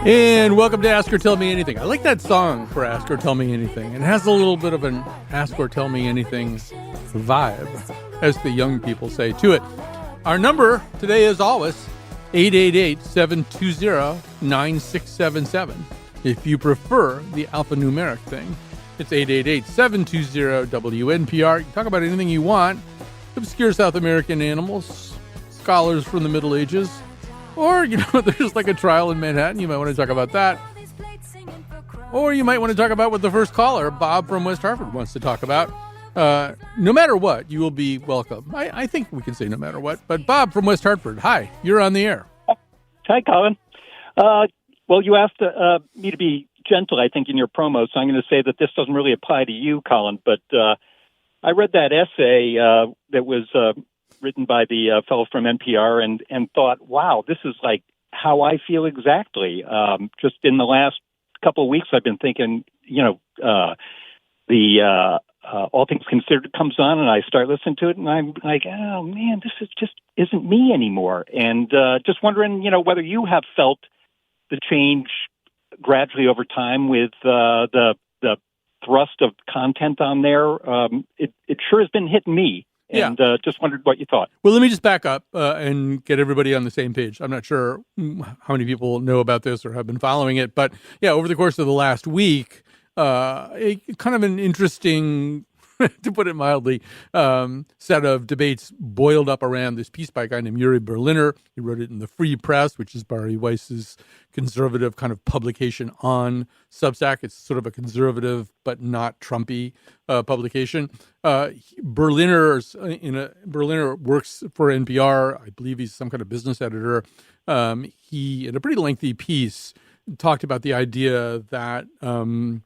And welcome to Ask or Tell Me Anything. I like that song for Ask or Tell Me Anything. It has a little bit of an Ask or Tell Me Anything vibe, as the young people say to it. Our number today, as always, 888-720-9677. If you prefer the alphanumeric thing, it's 888-720-WNPR. You can talk about anything you want. Obscure South American animals, scholars from the Middle Ages, or, there's like a trial in Manhattan. You might want to talk about that. Or you might want to talk about what the first caller, Bob from West Hartford, wants to talk about. No matter what, you will be welcome. I think we can say no matter what. But Bob from West Hartford, hi, you're on the air. Hi, Colin. Well, you asked me to be gentle, I think, in your promo, so I'm going to say that this doesn't really apply to you, Colin. But I read that essay that was written by the fellow from NPR and thought, wow, this is like how I feel exactly. Just in the last couple of weeks, I've been thinking, the All Things Considered comes on, and I start listening to it, and I'm like, oh, man, this is just isn't me anymore. And just wondering, whether you have felt the change gradually over time with the thrust of content on there. It sure has been hitting me. And just wondered what you thought. Well, let me just back up and get everybody on the same page. I'm not sure how many people know about this or have been following it, but over the course of the last week, kind of an interesting, to put it mildly, set of debates boiled up around this piece by a guy named Yuri Berliner. He wrote it in the Free Press, which is Bari Weiss's conservative kind of publication on Substack. It's sort of a conservative but not Trumpy publication. Berliner works for NPR. I believe he's some kind of business editor. He, in a pretty lengthy piece, talked about the idea that kind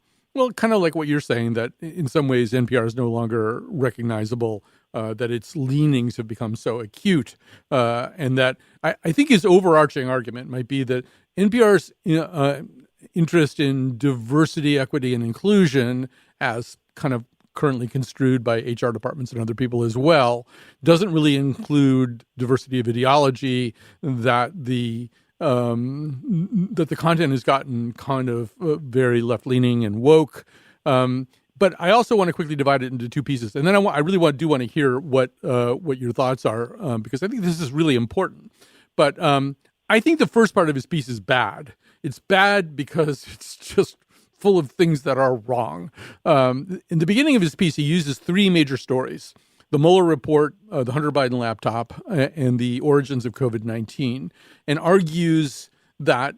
of like what you're saying, that in some ways NPR is no longer recognizable, that its leanings have become so acute, and that I think his overarching argument might be that NPR's interest in diversity, equity, and inclusion, as kind of currently construed by HR departments and other people as well, doesn't really include diversity of ideology, that the content has gotten kind of very left-leaning and woke. But I also want to quickly divide it into two pieces. And then I really want to hear what your thoughts are, because I think this is really important. But I think the first part of his piece is bad. It's bad because it's just full of things that are wrong. In the beginning of his piece, he uses three major stories: the Mueller report, the Hunter Biden laptop, and the origins of COVID-19, and argues that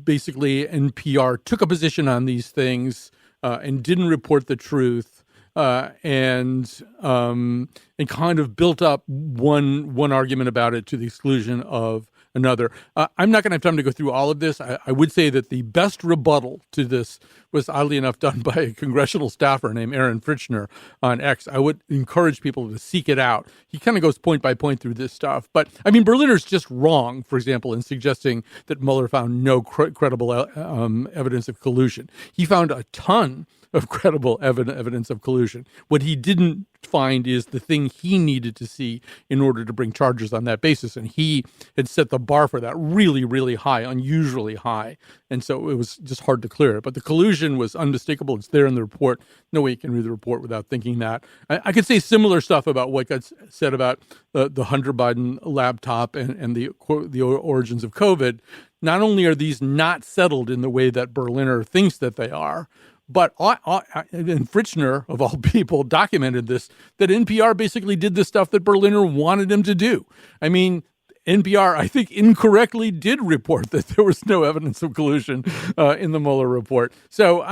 basically NPR took a position on these things and didn't report the truth, and kind of built up one argument about it to the exclusion of another. I'm not going to have time to go through all of this. I would say that the best rebuttal to this was, oddly enough, done by a congressional staffer named Aaron Fritchner on X. I would encourage people to seek it out. He kind of goes point by point through this stuff. But, I mean, Berliner's just wrong, for example, in suggesting that Mueller found no credible evidence of collusion. He found a ton of credible evidence of collusion. What he didn't find is the thing he needed to see in order to bring charges on that basis. And he had set the bar for that really, really high, unusually high. And so it was just hard to clear it. But the collusion was unmistakable. It's there in the report. No way you can read the report without thinking that. I could say similar stuff about what got said about the Hunter Biden laptop and the origins of COVID. Not only are these not settled in the way that Berliner thinks that they are, but and Fritchner, of all people, documented this, that NPR basically did the stuff that Berliner wanted him to do. I mean, NPR, I think, incorrectly did report that there was no evidence of collusion in the Mueller report. So,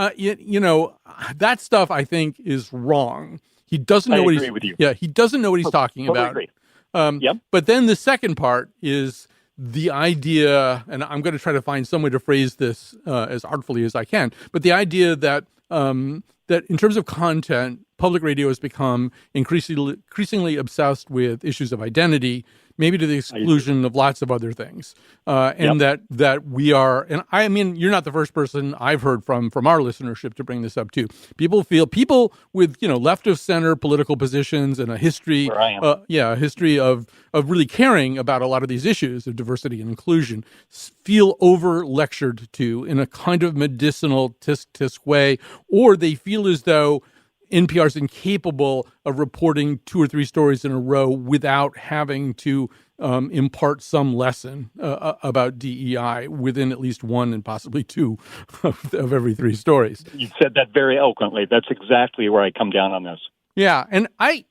that stuff, I think, is wrong. He doesn't know he doesn't know what he's talking about. Yep. But then the second part is the idea, and I'm going to try to find some way to phrase this as artfully as I can, but the idea that that in terms of content, public radio has become increasingly obsessed with issues of identity, maybe to the exclusion of lots of other things. And that we are, and I mean, you're not the first person I've heard from our listenership to bring this up too. People with, left of center political positions and a history, a history of really caring about a lot of these issues of diversity and inclusion feel over lectured to in a kind of medicinal tisk way, or they feel as though NPR is incapable of reporting 2 or 3 stories in a row without having to impart some lesson about DEI within at least 1 and possibly 2 of every 3 stories. You said that very eloquently. That's exactly where I come down on this. Yeah, and I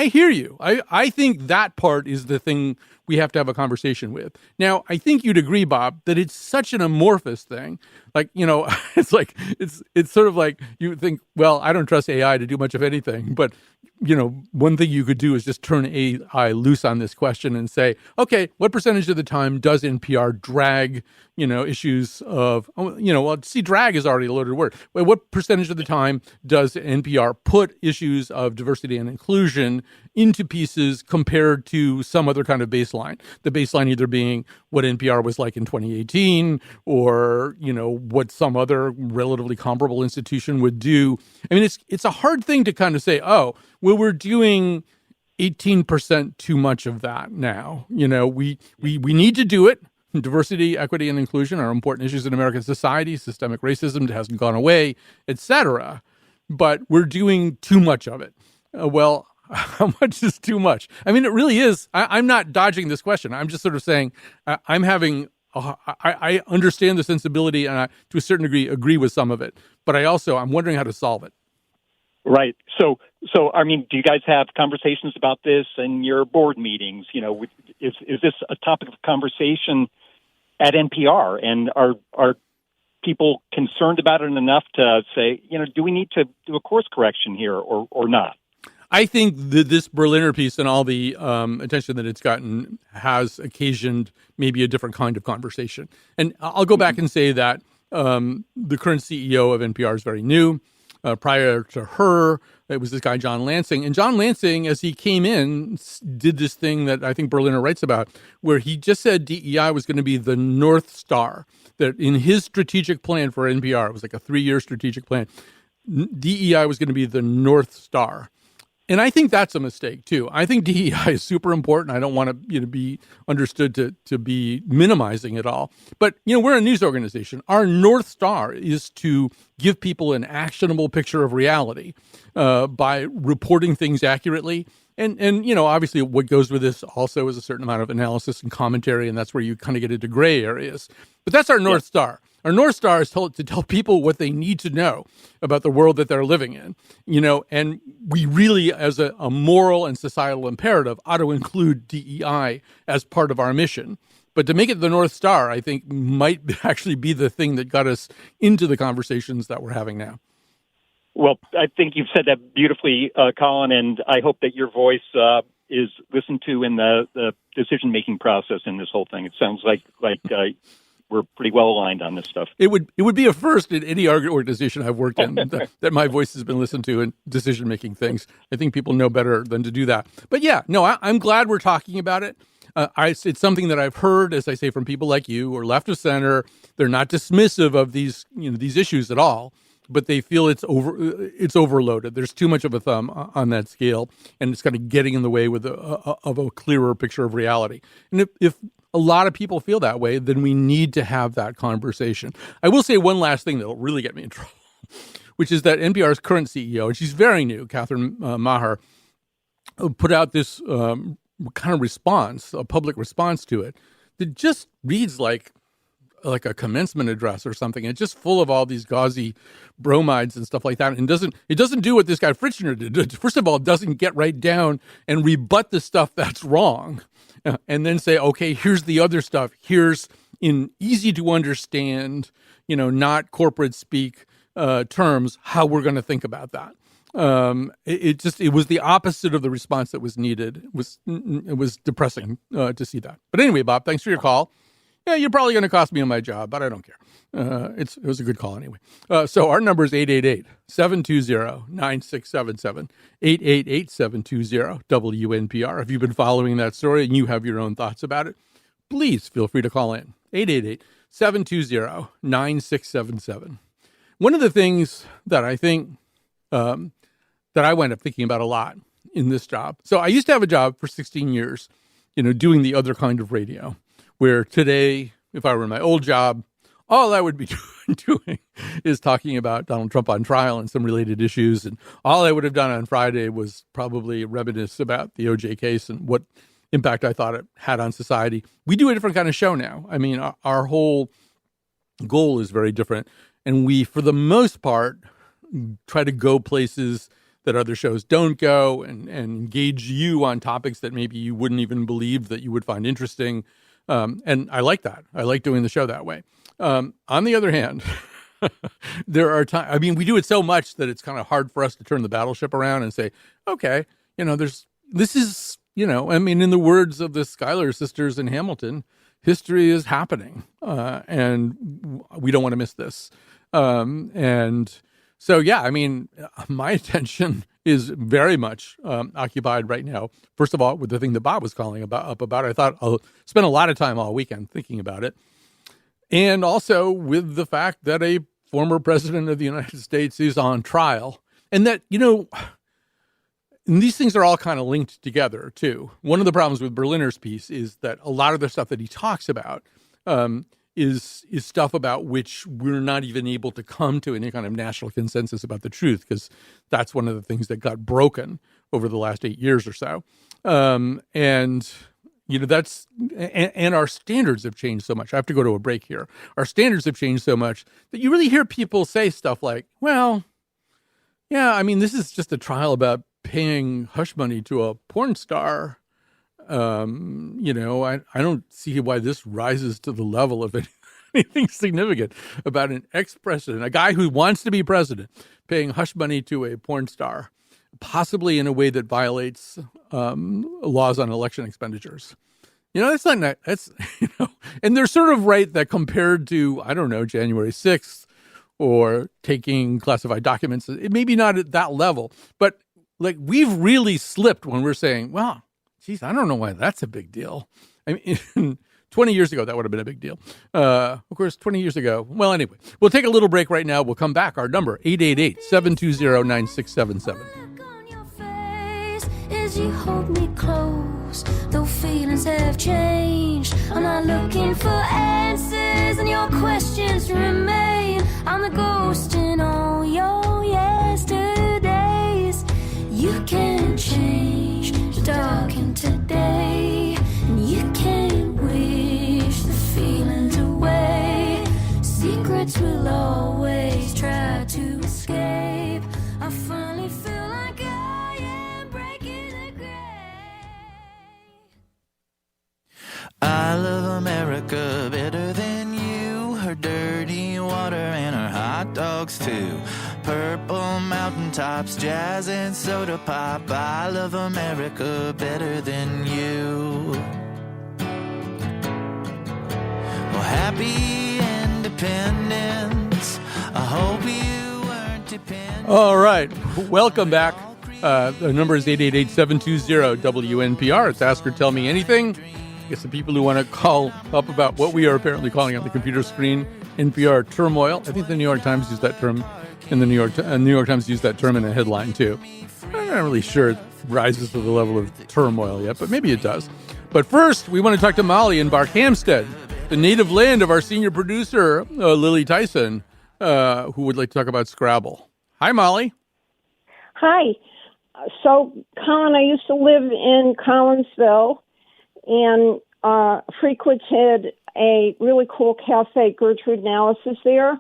hear you. I think that part is the thing we have to have a conversation with. Now, I think you'd agree, Bob, that it's such an amorphous thing. Like, it's sort of like you think, well, I don't trust AI to do much of anything. But, one thing you could do is just turn AI loose on this question and say, okay, what percentage of the time does NPR drag, issues of, drag is already a loaded word. But what percentage of the time does NPR put issues of diversity and inclusion into pieces compared to some other kind of baseline? The baseline either being what NPR was like in 2018 or, what some other relatively comparable institution would do. I mean, it's a hard thing to kind of say, oh, well, we're doing 18% too much of that now. We need to do it. Diversity, equity, and inclusion are important issues in American society. Systemic racism hasn't gone away, etc. But we're doing too much of it. Well, how much is too much? I mean, it really is. I'm not dodging this question. I'm just sort of saying I understand the sensibility and I, to a certain degree, agree with some of it. But I'm wondering how to solve it. Right. So, I mean, do you guys have conversations about this in your board meetings? Is this a topic of conversation at NPR? And are people concerned about it enough to say, do we need to do a course correction here or not? I think that this Berliner piece and all the attention that it's gotten has occasioned maybe a different kind of conversation. And I'll go back and say that the current CEO of NPR is very new. Prior to her, it was this guy, John Lansing. And John Lansing, as he came in, did this thing that I think Berliner writes about, where he just said DEI was going to be the North Star, that in his strategic plan for NPR, it was like a 3-year strategic plan, DEI was going to be the North Star. And I think that's a mistake, too. I think DEI is super important. I don't want to be understood to be minimizing it all. But, we're a news organization. Our North Star is to give people an actionable picture of reality by reporting things accurately. And obviously what goes with this also is a certain amount of analysis and commentary, and that's where you kind of get into gray areas. But that's our North Star. Our North Star is to tell people what they need to know about the world that they're living in, and we really, as a moral and societal imperative, ought to include DEI as part of our mission. But to make it the North Star, I think, might actually be the thing that got us into the conversations that we're having now. Well, I think you've said that beautifully, Colin, and I hope that your voice is listened to in the decision-making process in this whole thing. It sounds like we're pretty well aligned on this stuff. It would be a first in any organization I've worked in that my voice has been listened to in decision-making things. I think people know better than to do that. But I'm glad we're talking about it. It's something that I've heard, as I say, from people like you or left of center. They're not dismissive of these issues at all, but they feel it's overloaded. There's too much of a thumb on that scale, and it's kind of getting in the way of a clearer picture of reality. And if a lot of people feel that way, then we need to have that conversation. I will say one last thing that'll really get me in trouble, which is that NPR's current CEO, and she's very new, Catherine Maher, put out this kind of response, a public response to it, that just reads like a commencement address or something. It's just full of all these gauzy bromides and stuff like that. And it doesn't do what this guy Fritzner did. First of all, it doesn't get right down and rebut the stuff that's wrong. And then say, okay, here's the other stuff. Here's in easy to understand, not corporate speak terms, how we're going to think about that. It was the opposite of the response that was needed. It was depressing to see that. But anyway, Bob, thanks for your call. yeah, you're probably going to cost me on my job, but I don't care. It was a good call anyway. So our number is 888-720-9677, 888-720-WNPR. If you've been following that story and you have your own thoughts about it, please feel free to call in, 888-720-9677. One of the things that I think that I wind up thinking about a lot in this job. So I used to have a job for 16 years, doing the other kind of radio, where today, if I were in my old job, all I would be doing is talking about Donald Trump on trial and some related issues. And all I would have done on Friday was probably reminisce about the OJ case and what impact I thought it had on society. We do a different kind of show now. I mean, our whole goal is very different. And we, for the most part, try to go places that other shows don't go and engage you on topics that maybe you wouldn't even believe that you would find interesting. And I like that. I like doing the show that way. On the other hand, there are times, I mean, we do it so much that it's kind of hard for us to turn the battleship around and say, okay, this is, I mean, in the words of the Schuyler sisters in Hamilton, history is happening, and we don't want to miss this. And so, yeah, I mean, my attention is very much occupied right now. First of all, with the thing that Bob was calling about, I thought I'll spend a lot of time all weekend thinking about it. And also with the fact that a former president of the United States is on trial, and that, and these things are all kind of linked together, too. One of the problems with Berliner's piece is that a lot of the stuff that he talks about is stuff about which we're not even able to come to any kind of national consensus about the truth, because that's one of the things that got broken over the last 8 years or so. That's and our standards have changed so much. I have to go to a break here. Our standards have changed so much that you really hear people say stuff like, well, yeah, I mean, this is just a trial about paying hush money to a porn star. I don't see why this rises to the level of anything significant about an ex-president, a guy who wants to be president, paying hush money to a porn star, possibly in a way that violates laws on election expenditures. That's not, that's, and they're sort of right that compared to, I don't know, January 6th or taking classified documents, it may be not at that level, but like we've really slipped when we're saying, well, geez, I don't know why that's a big deal. I mean, 20 years ago, that would have been a big deal. Of course, 20 years ago. Well, anyway, we'll take a little break right now. We'll come back. Our number, 888-720-9677. You hold me close, though feelings have changed. I'm not looking for answers, and your questions remain. I'm the ghost in all your yesterdays. You can't change the dark in today, and you can't wish the feelings away. Secrets will always try to escape. I finally feel like I am breaking the grave. I love America better than you. Her dirty water and her hot dogs too. Purple mountaintops, jazz and soda pop. I love America better than you. Well, happy independence. I hope you weren't dependent. All right. Welcome back. The number is 888-720-WNPR. It's Ask or Tell Me Anything. I guess the people who want to call up about what we are apparently calling on the computer screen NPR turmoil. I think the New York Times used that term, and the New York Times used that term in a headline too. I'm not really sure it rises to the level of turmoil yet, but maybe it does. But first, we want to talk to Molly in Barkhamsted, the native land of our senior producer, Lily Tyson, who would like to talk about Scrabble. Hi, Molly. Hi. So, Colin, I used to live in Collinsville and frequented a really cool cafe, Gertrude Analysis there.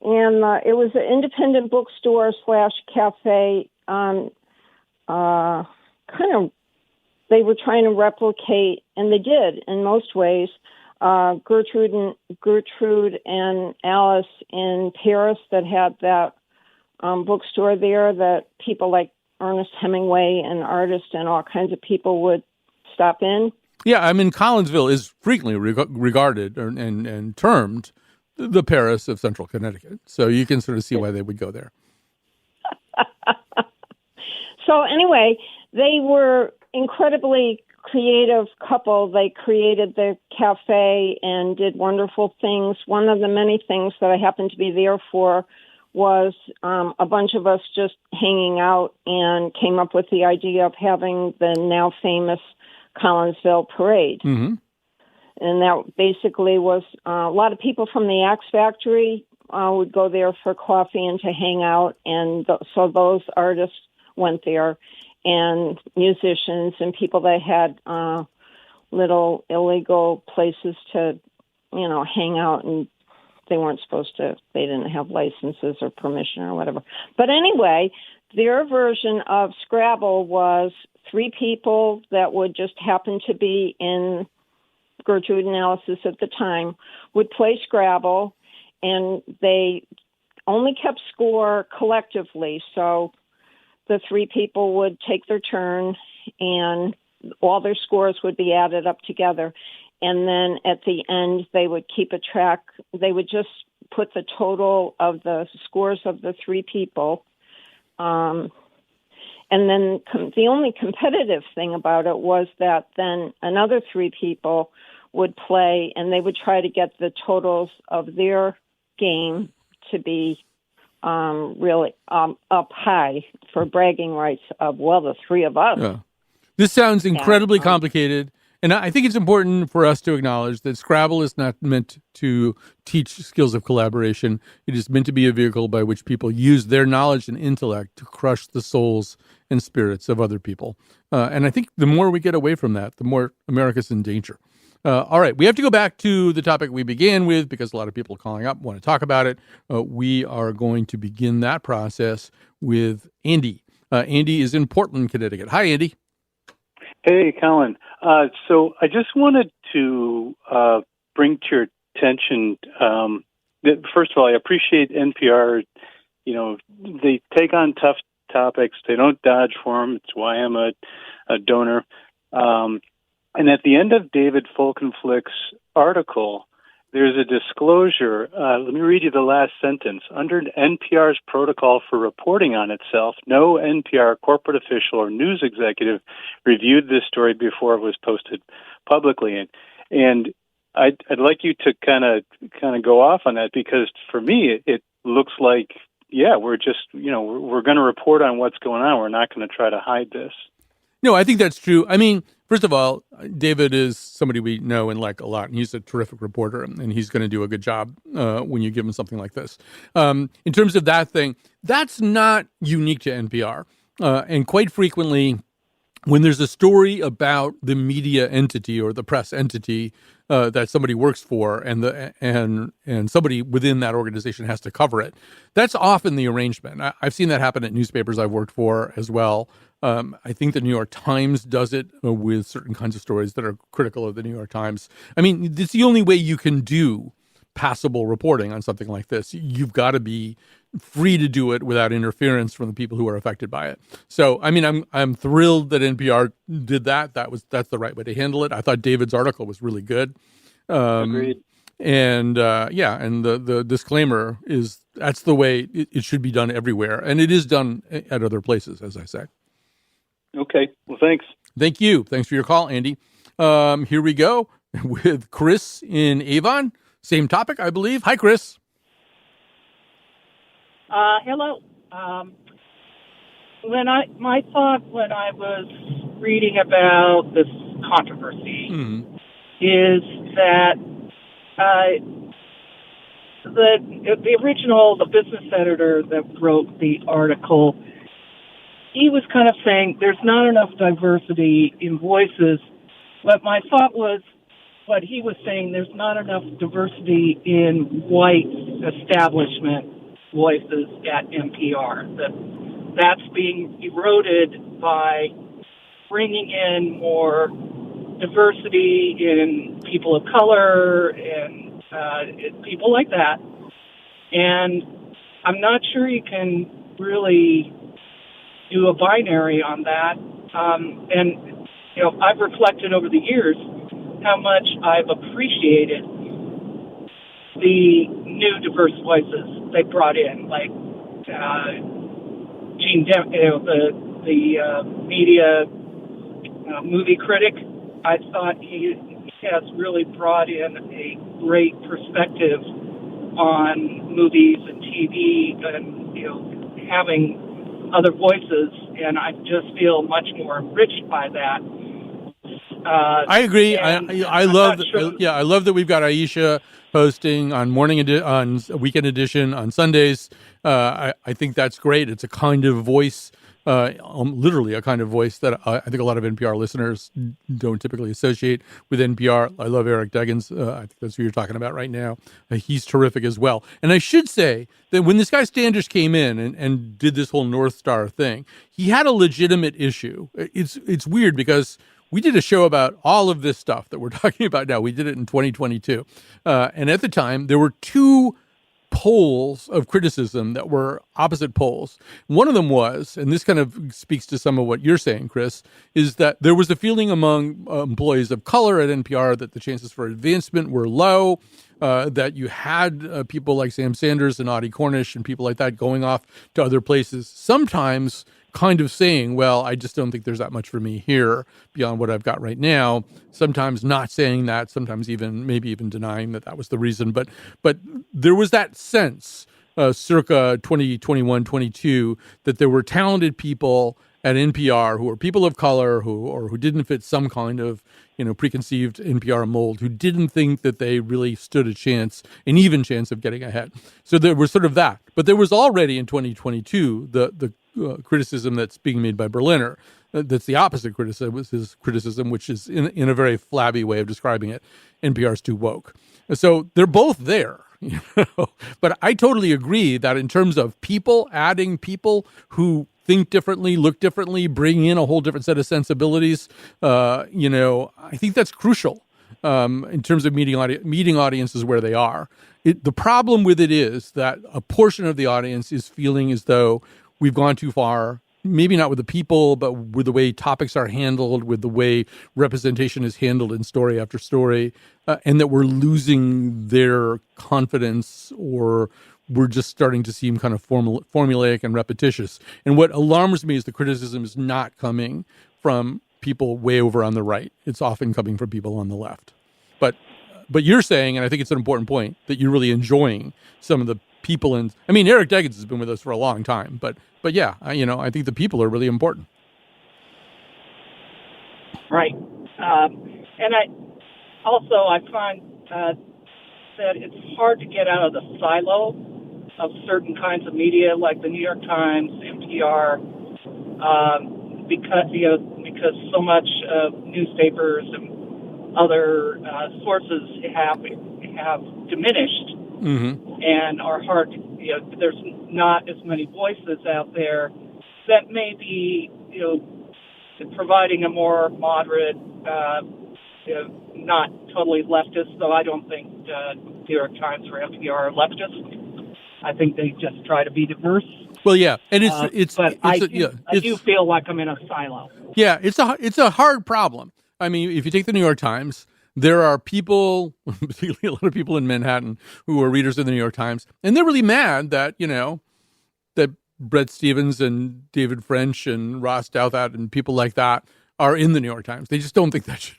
And it was an independent bookstore / cafe. They were trying to replicate, and they did in most ways, Gertrude and Alice in Paris that had that bookstore there that people like Ernest Hemingway and artists and all kinds of people would stop in. Yeah, I mean, Collinsville is frequently regarded and termed the Paris of Central Connecticut. So you can sort of see why they would go there. So anyway, they were incredibly creative couple. They created the cafe and did wonderful things. One of the many things that I happened to be there for was a bunch of us just hanging out and came up with the idea of having the now famous Collinsville Parade. Mm-hmm. And that basically was a lot of people from the Axe Factory would go there for coffee and to hang out. And so those artists went there, and musicians and people that had little illegal places to, hang out, and they weren't supposed to, they didn't have licenses or permission or whatever. But anyway, their version of Scrabble was 3 people that would just happen to be in Gertrude analysis at the time would play Scrabble, and they only kept score collectively. So the 3 people would take their turn, and all their scores would be added up together. And then at the end, they would keep a track. They would just put the total of the scores of the 3 people. And then the only competitive thing about it was that then another 3 people would play, and they would try to get the totals of their game to be really up high for bragging rights of, the 3 of us. Yeah. This sounds incredibly complicated, and I think it's important for us to acknowledge that Scrabble is not meant to teach skills of collaboration. It is meant to be a vehicle by which people use their knowledge and intellect to crush the souls and spirits of other people. And I think the more we get away from that, the more America's in danger. All right, we have to go back to the topic we began with because a lot of people calling up want to talk about it. We are going to begin that process with Andy. Andy is in Portland, Connecticut. Hi, Andy. Hey, Colin. So I just wanted to bring to your attention that, first of all, I appreciate NPR. They take on tough topics. They don't dodge for them. It's why I'm a donor. And at the end of David Folkenflick's article, there's a disclosure. Let me read you the last sentence. Under NPR's protocol for reporting on itself, no NPR corporate official or news executive reviewed this story before it was posted publicly. And I'd like you to kind of go off on that, because for me, it looks like, we're just, we're going to report on what's going on. We're not going to try to hide this. No, I think that's true. I mean, first of all, David is somebody we know and like a lot, and he's a terrific reporter, and he's going to do a good job when you give him something like this. In terms of that thing, that's not unique to NPR. And quite frequently, when there's a story about the media entity or the press entity that somebody works for, and somebody within that organization has to cover it, that's often the arrangement. I've seen that happen at newspapers I've worked for as well. I think the New York Times does it with certain kinds of stories that are critical of the New York Times. I mean, it's the only way you can do passable reporting on something like this. You've got to be free to do it without interference from the people who are affected by it. So, I mean, I'm thrilled that NPR did that. That's the right way to handle it. I thought David's article was really good. Agreed. And and the disclaimer is that's the way it should be done everywhere, and it is done at other places, as I say. Okay. Well, thanks. Thank you. Thanks for your call, Andy. Here we go with Chris in Avon. Same topic, I believe. Hi, Chris. Hello. My thought when I was reading about this controversy is that the business editor that wrote the article, he was kind of saying there's not enough diversity in voices. But my thought was, what he was saying, there's not enough diversity in white establishment voices at NPR. That's being eroded by bringing in more diversity in people of color and people like that. And I'm not sure you can really do a binary on that. And I've reflected over the years how much I've appreciated the new diverse voices they brought in, like Gene the media movie critic. I thought he has really brought in a great perspective on movies and TV, and having other voices, and I just feel much more enriched by that. I agree. I love I love that we've got Aisha hosting on on Weekend Edition on Sundays. I think that's great. It's a kind of voice, literally a kind of voice that I think a lot of NPR listeners don't typically associate with NPR. I love Eric Deggans. I think that's who you're talking about right now. He's terrific as well. And I should say that when this guy Standish came in and did this whole North Star thing, he had a legitimate issue. It's weird because we did a show about all of this stuff that we're talking about now. We did it in 2022. And at the time, there were two poles of criticism that were opposite poles. One of them was, and this kind of speaks to some of what you're saying, Chris, is that there was a feeling among employees of color at NPR that the chances for advancement were low, that you had people like Sam Sanders and Audie Cornish and people like that going off to other places, sometimes kind of saying, well, I just don't think there's that much for me here beyond what I've got right now. Sometimes not saying that, sometimes maybe even denying that was the reason. But there was that sense circa 2021, 22, that there were talented people at NPR who were people of color who didn't fit some kind of preconceived NPR mold, who didn't think that they really stood an even chance of getting ahead. So there was sort of that. But there was already in 2022 the criticism that's being made by Berliner. That's the opposite criticism, which is in a very flabby way of describing it, NPR's too woke. So they're both there. But I totally agree that in terms of adding people who think differently, look differently, bring in a whole different set of sensibilities, I think that's crucial in terms of meeting audiences where they are. The problem with it is that a portion of the audience is feeling as though we've gone too far, maybe not with the people, but with the way topics are handled, with the way representation is handled in story after story, and that we're losing their confidence, or we're just starting to seem kind of formulaic and repetitious. And what alarms me is the criticism is not coming from people way over on the right. It's often coming from people on the left. But you're saying, and I think it's an important point, that you're really enjoying some of the people Eric Deggans has been with us for a long time, but yeah, I think the people are really important. Right. And I find that it's hard to get out of the silo of certain kinds of media, like the New York Times, NPR, because so much newspapers and other sources have diminished. Mm-hmm. And are hard to, there's not as many voices out there that may be, providing a more moderate, not totally leftist, though I don't think New York Times or NPR are leftist. I think they just try to be diverse. Well, yeah, and I do feel like I'm in a silo. Yeah, it's a hard problem. I mean, if you take the New York Times, there are people, particularly a lot of people in Manhattan, who are readers of the New York Times, and they're really mad that, that Bret Stephens and David French and Ross Douthat and people like that are in the New York Times. They just don't think that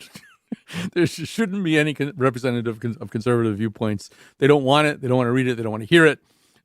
there shouldn't be any representative of conservative viewpoints. They don't want it. They don't want to read it. They don't want to hear it.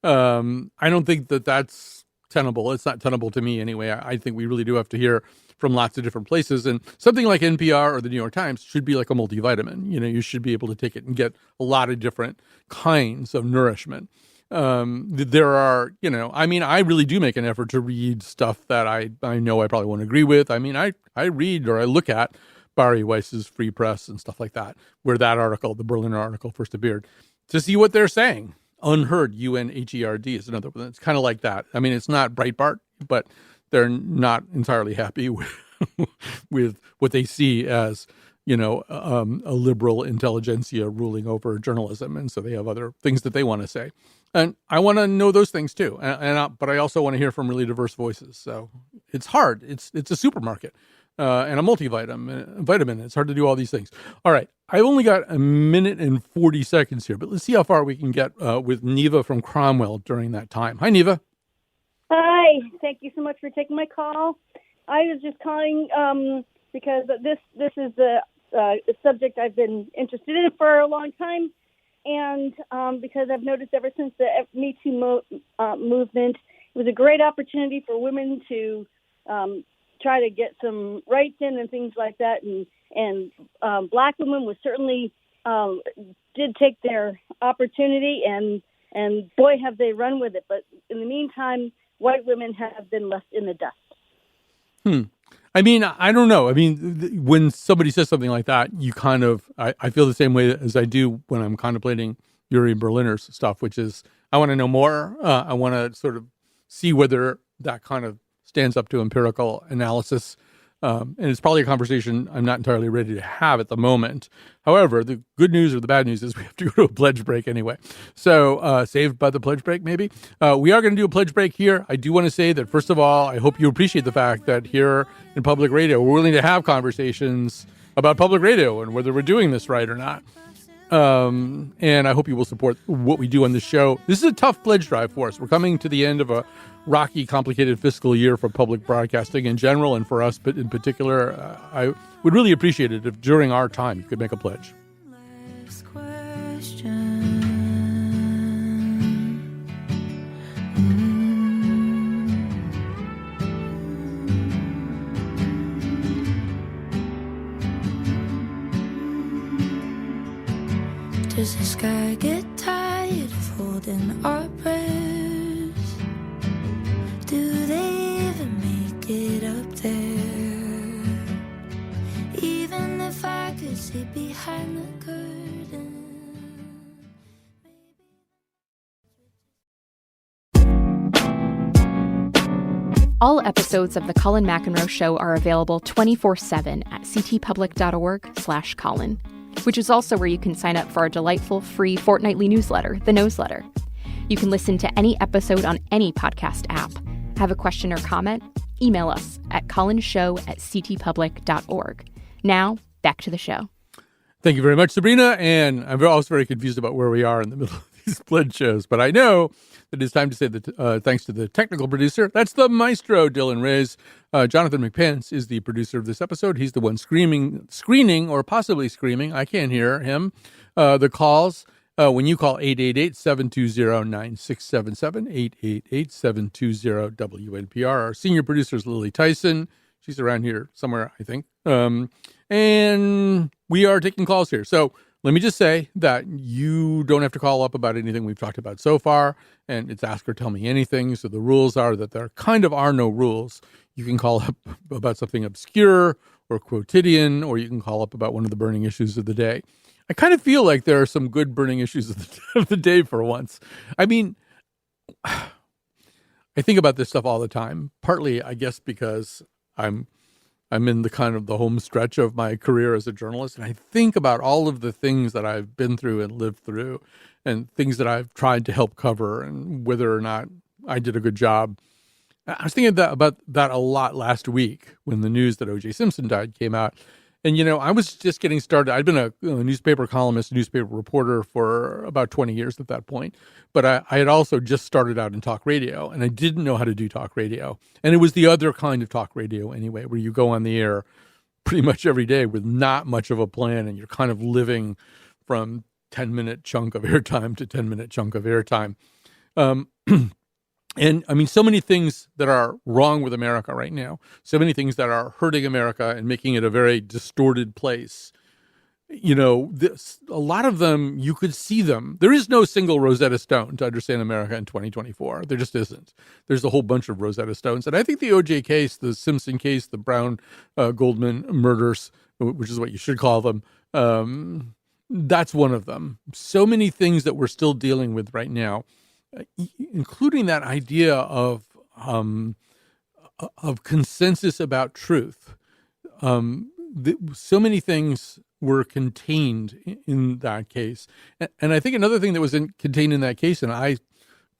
I don't think that's tenable. It's not tenable to me anyway. I think we really do have to hear from lots of different places. And something like NPR or the New York Times should be like a multivitamin. You should be able to take it and get a lot of different kinds of nourishment. There are, I really do make an effort to read stuff that I know I probably won't agree with. I read or I look at Barry Weiss's Free Press and stuff like that, where that article, the Berliner article, first appeared, to see what they're saying. Unheard, UNHERD, is another one. It's kind of like that. It's not Breitbart, but they're not entirely happy with what they see as, a liberal intelligentsia ruling over journalism. And so they have other things that they want to say. And I want to know those things too. But I also want to hear from really diverse voices. So it's hard. It's a supermarket. and a multivitamin. It's hard to do all these things. All right. I've only got a minute and 40 seconds here, but let's see how far we can get with Neva from Cromwell during that time. Hi, Neva. Hi. Thank you so much for taking my call. I was just calling because this is the subject I've been interested in for a long time, and because I've noticed ever since the Me Too movement, it was a great opportunity for women to try to get some rights in and things like that, and black women was certainly did take their opportunity, and boy, have they run with it. But in the meantime, white women have been left in the dust. I mean, I don't know. I mean, when somebody says something like that, you kind of, I feel the same way as I do when I'm contemplating Yuri Berliner's stuff, which is I want to know more. I want to sort of see whether that kind of stands up to empirical analysis. And it's probably a conversation I'm not entirely ready to have at the moment. However, the good news or the bad news is we have to go to a pledge break anyway. So saved by the pledge break, maybe. We are going to do a pledge break here. I do want to say that, first of all, I hope you appreciate the fact that here in public radio, we're willing to have conversations about public radio and whether we're doing this right or not. And I hope you will support what we do on this show. This is a tough pledge drive for us. We're coming to the end of a rocky, complicated fiscal year for public broadcasting in general, and for us, but in particular, I would really appreciate it if during our time you could make a pledge. Last question. Does the sky get tired of holding our breath? Do they even make it up there? Even if I could see behind the curtain. All episodes of The Colin McEnroe Show are available 24/7 at ctpublic.org/Colin, which is also where you can sign up for our delightful free fortnightly newsletter, The Noseletter. You can listen to any episode on any podcast app. Have a question or comment? Email us at colinshow@ctpublic.org. Now, back to the show. Thank you very much, Sabrina. And I'm also very confused about where we are in the middle of these pledge shows. But I know that it's time to say that thanks to the technical producer, that's the maestro, Dylan Reyes. Jonathan McPence is the producer of this episode. He's the one screening, or possibly screaming. I can't hear him. The calls. When you call 888-720-9677, 888-720-WNPR. Our senior producer is Lily Tyson. She's around here somewhere, I think. And we are taking calls here. So let me just say that you don't have to call up about anything we've talked about so far. And it's ask or tell me anything. So the rules are that there kind of are no rules. You can call up about something obscure or quotidian, or you can call up about one of the burning issues of the day. I kind of feel like there are some good burning issues of the day for once. I mean, I think about this stuff all the time, partly, I guess, because I'm in the kind of the home stretch of my career as a journalist. And I think about all of the things that I've been through and lived through and things that I've tried to help cover and whether or not I did a good job. I was thinking about that a lot last week when the news that O.J. Simpson died came out. And, you know, I was just getting started. I'd been a newspaper columnist, newspaper reporter for about 20 years at that point. But I had also just started out in talk radio, and I didn't know how to do talk radio. And it was the other kind of talk radio anyway, where you go on the air pretty much every day with not much of a plan, and you're kind of living from 10-minute chunk of airtime to 10-minute chunk of airtime. And I mean, so many things that are wrong with America right now, so many things that are hurting America and making it a very distorted place. You know, a lot of them, you could see them. There is no single Rosetta Stone to understand America in 2024. There just isn't. There's a whole bunch of Rosetta Stones. And I think the O.J. case, the Simpson case, the Brown Goldman murders, which is what you should call them, that's one of them. So many things that we're still dealing with right now, including that idea of consensus about truth. So many things were contained in that case. And I think another thing that was contained in that case, and I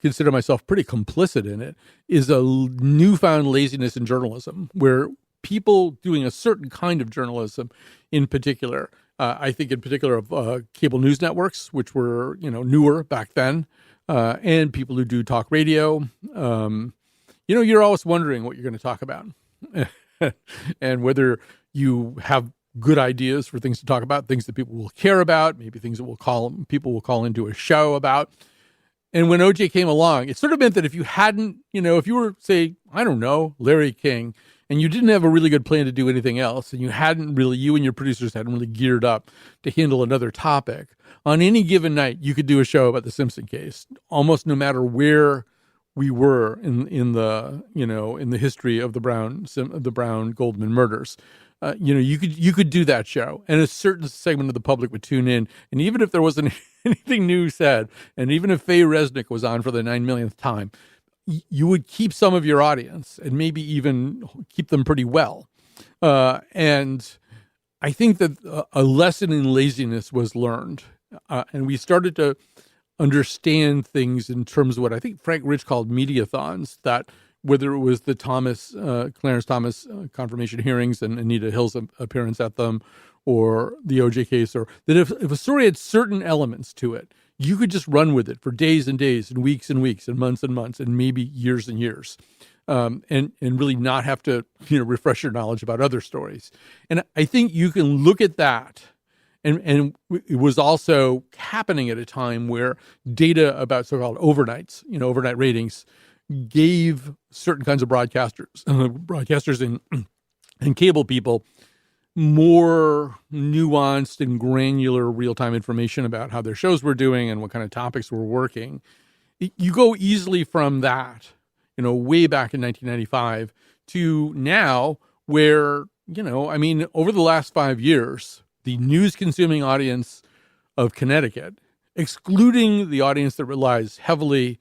consider myself pretty complicit in it, is a newfound laziness in journalism, where people doing a certain kind of journalism in particular. I think in particular of cable news networks, which were, newer back then, and people who do talk radio. You're always wondering what you're going to talk about and whether you have good ideas for things to talk about, things that people will care about, maybe things that people will call into a show about. And when OJ came along, it sort of meant that if you hadn't, if you were, say, I don't know, Larry King, and you didn't have a really good plan to do anything else, and you and your producers hadn't really geared up to handle another topic, on any given night, you could do a show about the Simpson case, almost no matter where we were in the history of the Brown Goldman murders. You could do that show, and a certain segment of the public would tune in, and even if there wasn't anything new said, and even if Faye Resnick was on for the 9 millionth time, you would keep some of your audience, and maybe even keep them pretty well. And I think that a lesson in laziness was learned, and we started to understand things in terms of what I think Frank Rich called mediathons, that whether it was the Clarence Thomas confirmation hearings and Anita Hill's appearance at them, or the OJ case, or that if a story had certain elements to it, you could just run with it for days and days and weeks and months and maybe years and years, and really not have to refresh your knowledge about other stories. And I think you can look at that. And it was also happening at a time where data about so-called overnights, overnight ratings, gave certain kinds of broadcasters and cable people more nuanced and granular real-time information about how their shows were doing and what kind of topics were working. You go easily from that, way back in 1995 to now where, over the last 5 years, the news-consuming audience of Connecticut, excluding the audience that relies heavily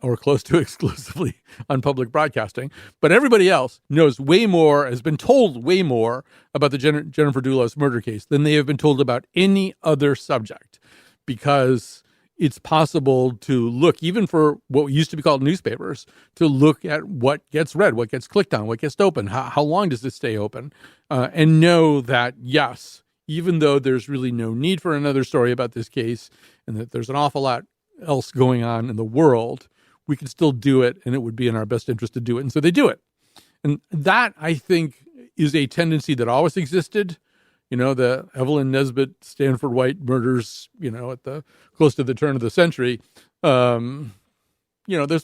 or close to exclusively on public broadcasting, but everybody else knows way more, has been told way more about the Jennifer Dulos murder case than they have been told about any other subject, because it's possible to look, even for what used to be called newspapers, to look at what gets read, what gets clicked on, what gets open, how long does it stay open, and know that, yes, even though there's really no need for another story about this case and that there's an awful lot else going on in the world, we can still do it, and it would be in our best interest to do it. And so they do it. And that, I think, is a tendency that always existed. The Evelyn Nesbit, Stanford White murders, at close to the turn of the century, those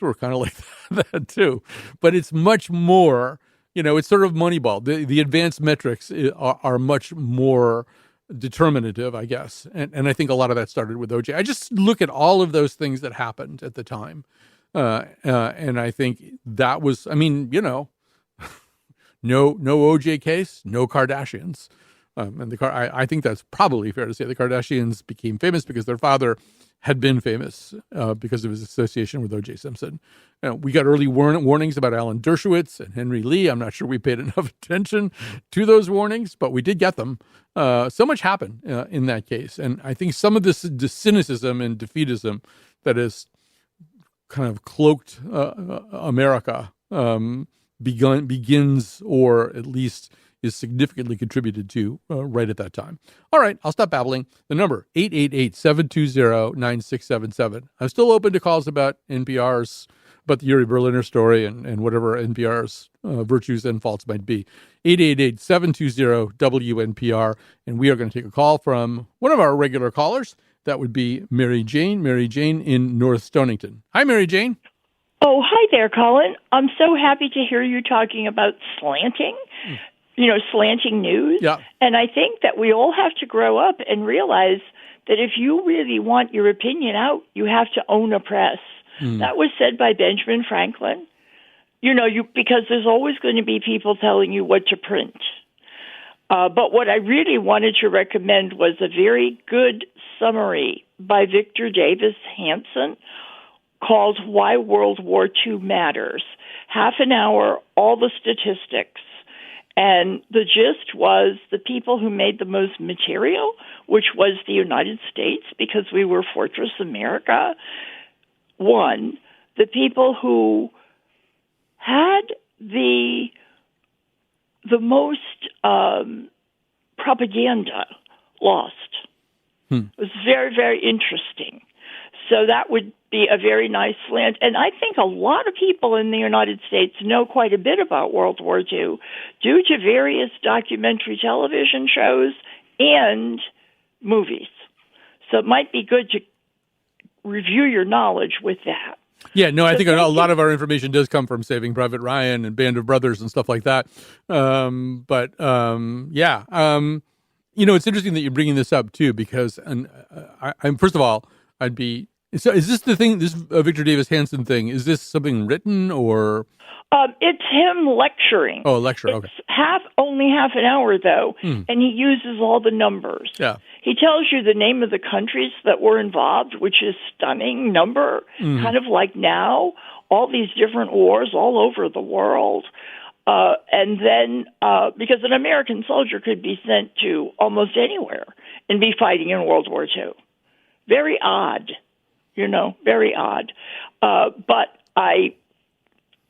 were kind of like that too. But it's much more, it's sort of Moneyball. The advanced metrics are much more determinative, I guess. And I think a lot of that started with OJ. I just look at all of those things that happened at the time. And I think that was, no OJ case, no Kardashians. I think that's probably fair to say. The Kardashians became famous because their father had been famous because of his association with O.J. Simpson. We got early warnings about Alan Dershowitz and Henry Lee. I'm not sure we paid enough attention to those warnings, but we did get them. So much happened in that case. And I think some of this cynicism and defeatism that has kind of cloaked America begins, or at least is significantly contributed to right at that time. All right, I'll stop babbling. The number, 888-720-9677. I'm still open to calls about NPR's, about the Yuri Berliner story and whatever NPR's virtues and faults might be. 888-720-WNPR. And we are going to take a call from one of our regular callers. That would be Mary Jane. Mary Jane in North Stonington. Hi, Mary Jane. Oh, hi there, Colin. I'm so happy to hear you talking about slanting. Slanting news. Yeah. And I think that we all have to grow up and realize that if you really want your opinion out, you have to own a press. That was said by Benjamin Franklin. Because there's always going to be people telling you what to print. But what I really wanted to recommend was a very good summary by Victor Davis Hanson called Why World War II Matters. Half an hour, all the statistics. And the gist was the people who made the most material, which was the United States, because we were Fortress America, won. The people who had the the most propaganda lost. It was very, very interesting. So that would be a very nice slant. And I think a lot of people in the United States know quite a bit about World War II due to various documentary television shows and movies. So it might be good to review your knowledge with that. Yeah, no, I think a lot of our information does come from Saving Private Ryan and Band of Brothers and stuff like that. It's interesting that you're bringing this up too, because I'm first of all, I'd be. So is this the thing? This Victor Davis Hanson thing? Is this something written or? It's him lecturing. Oh, a lecture. Okay. It's only half an hour though, and he uses all the numbers. Yeah. He tells you the name of the countries that were involved, which is stunning number, kind of like now, all these different wars all over the world. And then, because an American soldier could be sent to almost anywhere and be fighting in World War II. Very odd, very odd.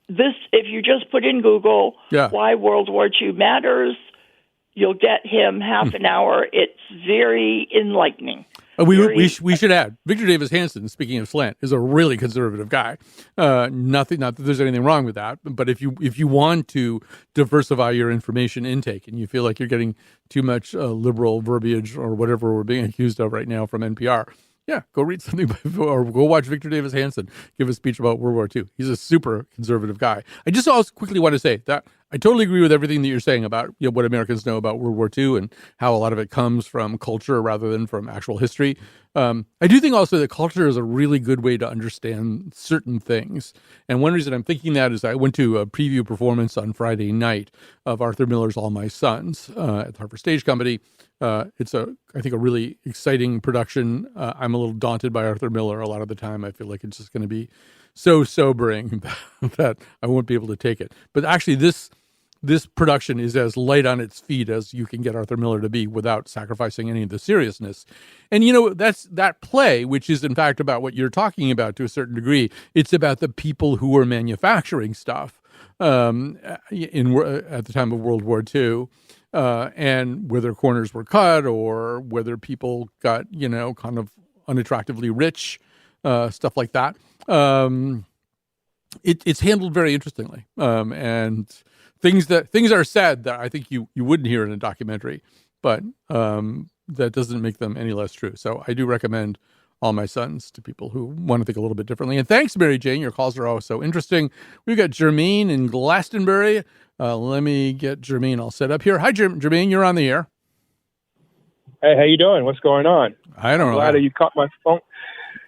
If you just put in Google, why World War II matters, you'll get him half an hour. It's very enlightening. We should add, Victor Davis Hanson, speaking of slant, is a really conservative guy. Not that there's anything wrong with that, but if you want to diversify your information intake and you feel like you're getting too much liberal verbiage or whatever we're being accused of right now from NPR, go read something or go watch Victor Davis Hanson give a speech about World War II. He's a super conservative guy. I just also quickly want to say that I totally agree with everything that you're saying about what Americans know about World War II and how a lot of it comes from culture rather than from actual history. I do think also that culture is a really good way to understand certain things. And one reason I'm thinking that is I went to a preview performance on Friday night of Arthur Miller's All My Sons at the Harper Stage Company. It's I think a really exciting production. I'm a little daunted by Arthur Miller a lot of the time. I feel like it's just going to be so sobering that I won't be able to take it. But actually, this production is as light on its feet as you can get Arthur Miller to be without sacrificing any of the seriousness. And that's that play, which is in fact about what you're talking about to a certain degree. It's about the people who were manufacturing stuff at the time of World War II. And whether corners were cut or whether people got, kind of unattractively rich, stuff like that. It's handled very interestingly. And things are said that I think you wouldn't hear in a documentary, but that doesn't make them any less true. So I do recommend All My Sons to people who want to think a little bit differently. And thanks, Mary Jane. Your calls are always so interesting. We've got Jermaine in Glastonbury. Let me get Jermaine all set up here. Hi, Jermaine. You're on the air. Hey, how you doing? What's going on? I don't know. Glad that you caught my phone.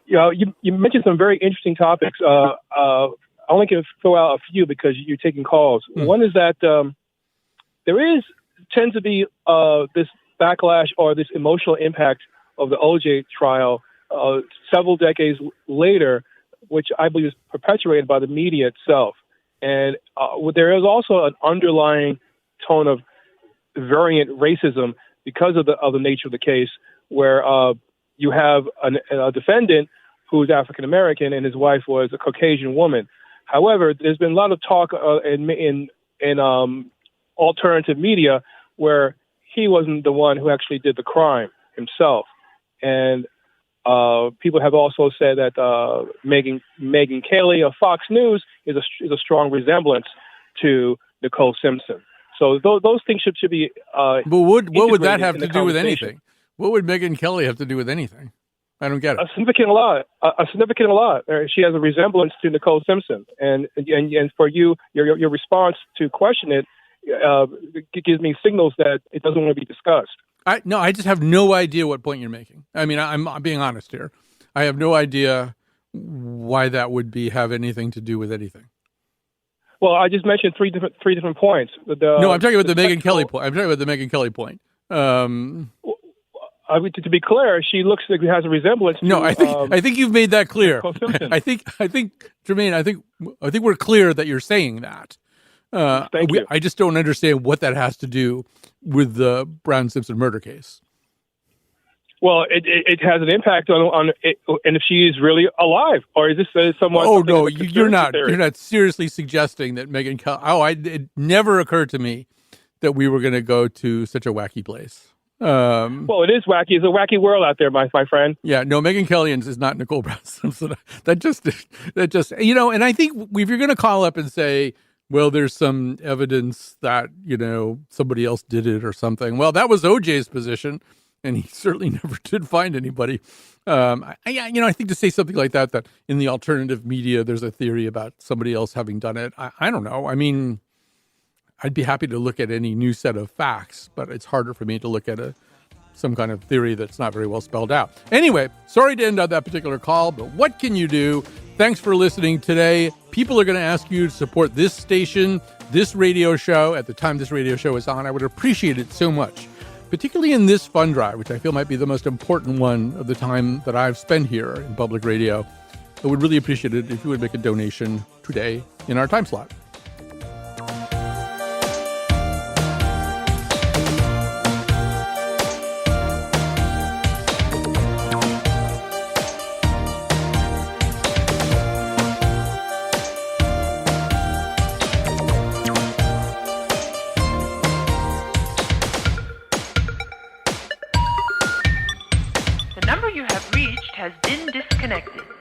You mentioned some very interesting topics. I only can throw out a few because you're taking calls. One is that there tends to be this backlash or this emotional impact of the OJ trial several decades later, which I believe is perpetuated by the media itself. And there is also an underlying tone of variant racism because of the nature of the case, where you have a defendant who's African American and his wife was a Caucasian woman. However, there's been a lot of talk in alternative media where he wasn't the one who actually did the crime himself. And people have also said that Megyn Kelly of Fox News is a strong resemblance to Nicole Simpson. So those things should be. But what would that have to do with anything? What would Megyn Kelly have to do with anything? I don't get it. A significant lot. She has a resemblance to Nicole Simpson, and for you, your response to question it gives me signals that it doesn't want to be discussed. I just have no idea what point you're making. I mean, I'm being honest here. I have no idea why that would have anything to do with anything. Well, I just mentioned three different points. No, I'm talking about the Megyn Kelly point. I'm talking about the Megyn Kelly point. To be clear, she looks like she has a resemblance. No, I think you've made that clear. I think Jermaine, I think we're clear that you're saying that. Thank you. I just don't understand what that has to do with the Brown Simpson murder case. Well, it has an impact on it, and if she is really alive, or is this someone? Oh no, you're not. You're not seriously suggesting that Megyn Kelly. It never occurred to me that we were going to go to such a wacky place. Well, it is wacky. It's a wacky world out there, my friend. Yeah, no, Megan Kellyans is not Nicole Brown Simpson. That just, and I think if you're going to call up and say, well, there's some evidence that, somebody else did it or something. Well, that was OJ's position, and he certainly never did find anybody. I think to say something like that in the alternative media, there's a theory about somebody else having done it. I don't know. I mean, I'd be happy to look at any new set of facts, but it's harder for me to look at some kind of theory that's not very well spelled out. Anyway, sorry to end on that particular call, but what can you do? Thanks for listening today. People are going to ask you to support this station, this radio show at the time this radio show is on. I would appreciate it so much, particularly in this fund drive, which I feel might be the most important one of the time that I've spent here in public radio. I would really appreciate it if you would make a donation today in our time slot. The number you have reached has been disconnected.